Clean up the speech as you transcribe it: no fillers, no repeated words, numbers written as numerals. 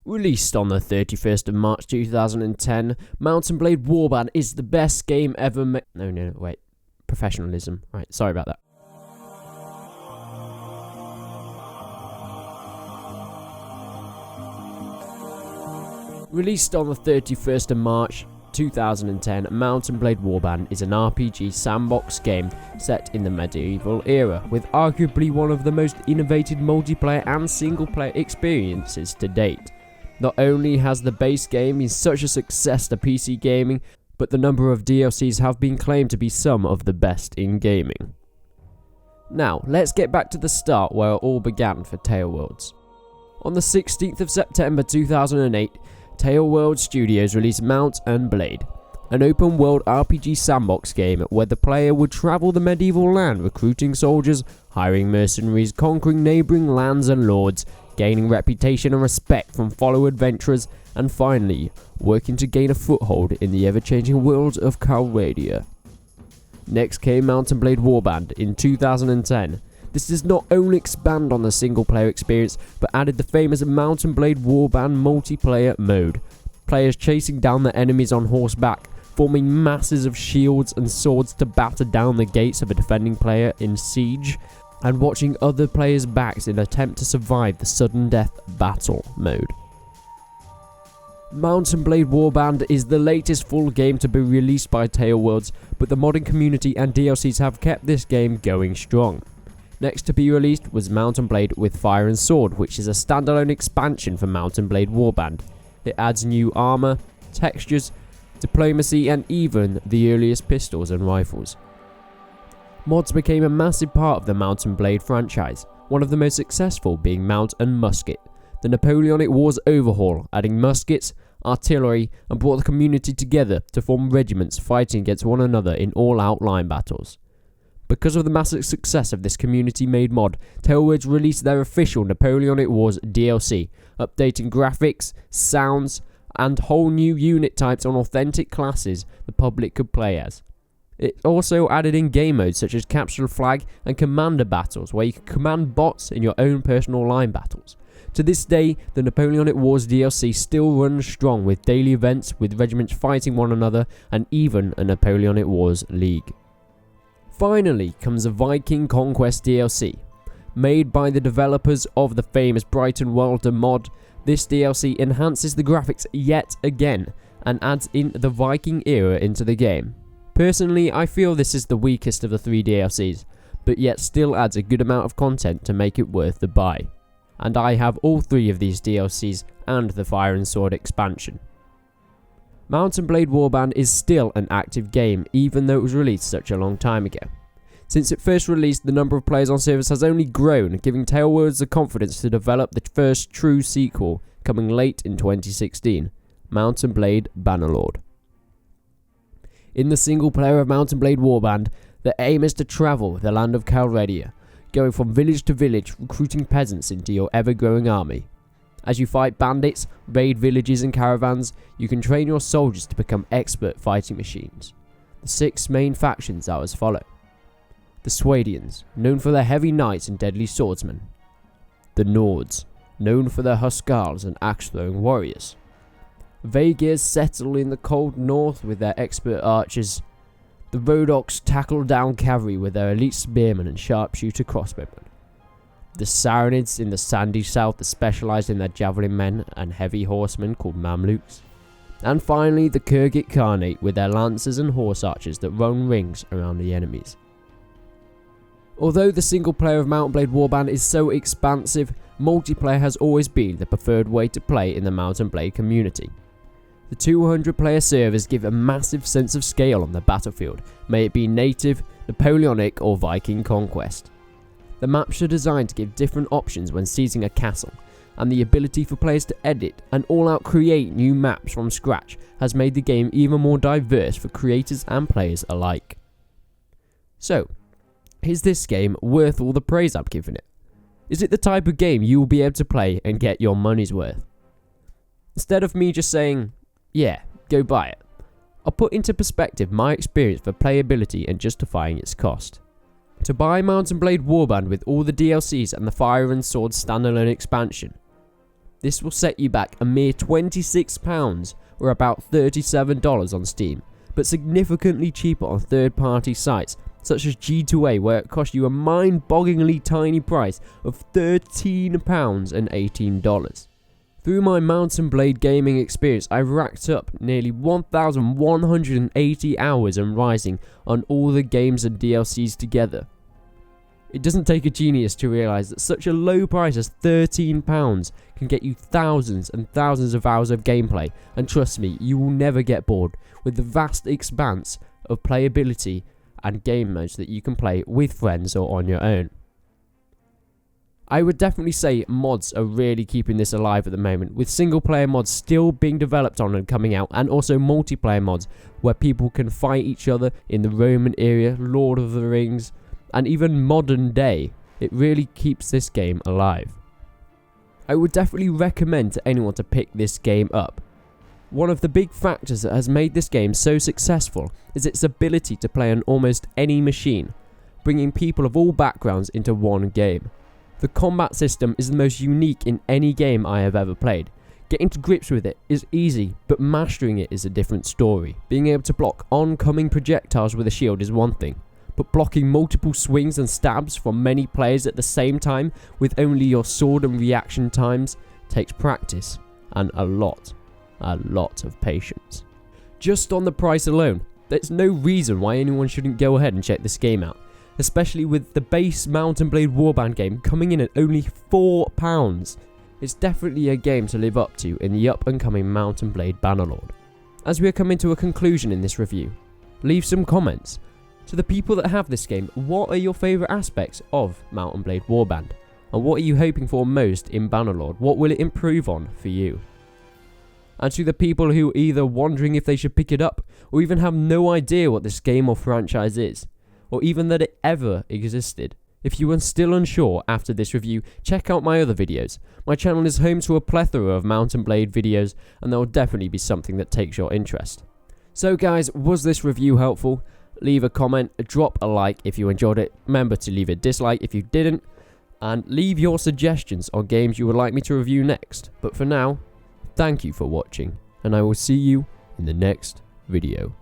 Released on the 31st of March 2010, Mount & Blade Warband is the best game ever made. No, wait. Professionalism. Right, sorry about that. Released on the 31st of March 2010, Mount & Blade Warband is an RPG sandbox game set in the medieval era, with arguably one of the most innovative multiplayer and single-player experiences to date. Not only has the base game been such a success to PC gaming, but the number of DLCs have been claimed to be some of the best in gaming. Now, let's get back to the start where it all began for Taleworlds. On the 16th of September 2008, Taleworlds Studios released Mount & Blade, an open-world RPG sandbox game where the player would travel the medieval land recruiting soldiers, hiring mercenaries, conquering neighbouring lands and lords, gaining reputation and respect from fellow adventurers, and finally, working to gain a foothold in the ever-changing world of Calradia. Next came Mount & Blade Warband in 2010. This does not only expand on the single-player experience, but added the famous Mount & Blade Warband multiplayer mode. Players chasing down their enemies on horseback, forming masses of shields and swords to batter down the gates of a defending player in siege, and watching other players' backs in an attempt to survive the sudden death battle mode. Mount & Blade Warband is the latest full game to be released by Taleworlds, but the modding community and DLCs have kept this game going strong. Next to be released was Mount & Blade with Fire and Sword, which is a standalone expansion for Mount & Blade Warband. It adds new armor, textures, diplomacy, and even the earliest pistols and rifles. Mods became a massive part of the Mount & Blade franchise, one of the most successful being Mount & Musket, the Napoleonic Wars overhaul, adding muskets, artillery, and brought the community together to form regiments fighting against one another in all-out line battles. Because of the massive success of this community-made mod, Taleworlds released their official Napoleonic Wars DLC, updating graphics, sounds, and whole new unit types on authentic classes the public could play as. It also added in game modes such as Capture the Flag and Commander battles, where you can command bots in your own personal line battles. To this day, the Napoleonic Wars DLC still runs strong with daily events with regiments fighting one another and even a Napoleonic Wars League. Finally comes the Viking Conquest DLC. Made by the developers of the famous Brighton Welder mod, this DLC enhances the graphics yet again and adds in the Viking era into the game. Personally, I feel this is the weakest of the 3 DLCs, but yet still adds a good amount of content to make it worth the buy. And I have all 3 of these DLCs and the Fire and Sword expansion. Mount & Blade Warband is still an active game even though it was released such a long time ago. Since it first released, the number of players on servers has only grown, giving Taleworlds the confidence to develop the first true sequel coming late in 2016, Mount & Blade Bannerlord. In the single player of Mount & Blade Warband, the aim is to travel the land of Calradia, going from village to village, recruiting peasants into your ever-growing army. As you fight bandits, raid villages and caravans, you can train your soldiers to become expert fighting machines. The 6 main factions are as follow. The Swadians, known for their heavy knights and deadly swordsmen. The Nords, known for their Huskars and axe-throwing warriors. Vaegirs settle in the cold north with their expert archers. The Rhodoks tackle down cavalry with their elite spearmen and sharpshooter crossbowmen. The Saronids in the sandy south are specialised in their javelin men and heavy horsemen called Mamluks. And finally the Khergit Khanate with their lancers and horse archers that run rings around the enemies. Although the single player of Mount & Blade Warband is so expansive, multiplayer has always been the preferred way to play in the Mount & Blade community. The 200 player servers give a massive sense of scale on the battlefield, may it be native, Napoleonic or Viking conquest. The maps are designed to give different options when seizing a castle, and the ability for players to edit and all-out create new maps from scratch has made the game even more diverse for creators and players alike. So, is this game worth all the praise I'm giving it? Is it the type of game you will be able to play and get your money's worth? Instead of me just saying, yeah, go buy it, I'll put into perspective my experience for playability and justifying its cost. To buy Mount & Blade Warband with all the DLCs and the Fire and Sword standalone expansion, this will set you back a mere £26 or about $37 on Steam, but significantly cheaper on third-party sites such as G2A, where it costs you a mind-bogglingly tiny price of £13 and $18. Through my Mount & Blade gaming experience, I racked up nearly 1,180 hours in Rising on all the games and DLCs together. It doesn't take a genius to realise that such a low price as £13 can get you thousands and thousands of hours of gameplay, and trust me, you will never get bored with the vast expanse of playability and game modes that you can play with friends or on your own. I would definitely say mods are really keeping this alive at the moment, with single player mods still being developed on and coming out, and also multiplayer mods where people can fight each other in the Roman era, Lord of the Rings, and even modern day. It really keeps this game alive. I would definitely recommend to anyone to pick this game up. One of the big factors that has made this game so successful is its ability to play on almost any machine, bringing people of all backgrounds into one game. The combat system is the most unique in any game I have ever played. Getting to grips with it is easy, but mastering it is a different story. Being able to block oncoming projectiles with a shield is one thing, but blocking multiple swings and stabs from many players at the same time with only your sword and reaction times takes practice and a lot of patience. Just on the price alone, there's no reason why anyone shouldn't go ahead and check this game out, especially with the base Mount & Blade Warband game coming in at only £4. It's definitely a game to live up to in the up and coming Mount & Blade Bannerlord. As we are coming to a conclusion in this review, leave some comments. To the people that have this game, what are your favourite aspects of Mount & Blade Warband? And what are you hoping for most in Bannerlord? What will it improve on for you? And to the people who are either wondering if they should pick it up, or even have no idea what this game or franchise is, or even that it ever existed, if you are still unsure after this review, check out my other videos. My channel is home to a plethora of Mount & Blade videos, and there will definitely be something that takes your interest. So guys, was this review helpful? Leave a comment, drop a like if you enjoyed it, remember to leave a dislike if you didn't, and leave your suggestions on games you would like me to review next. But for now, thank you for watching, and I will see you in the next video.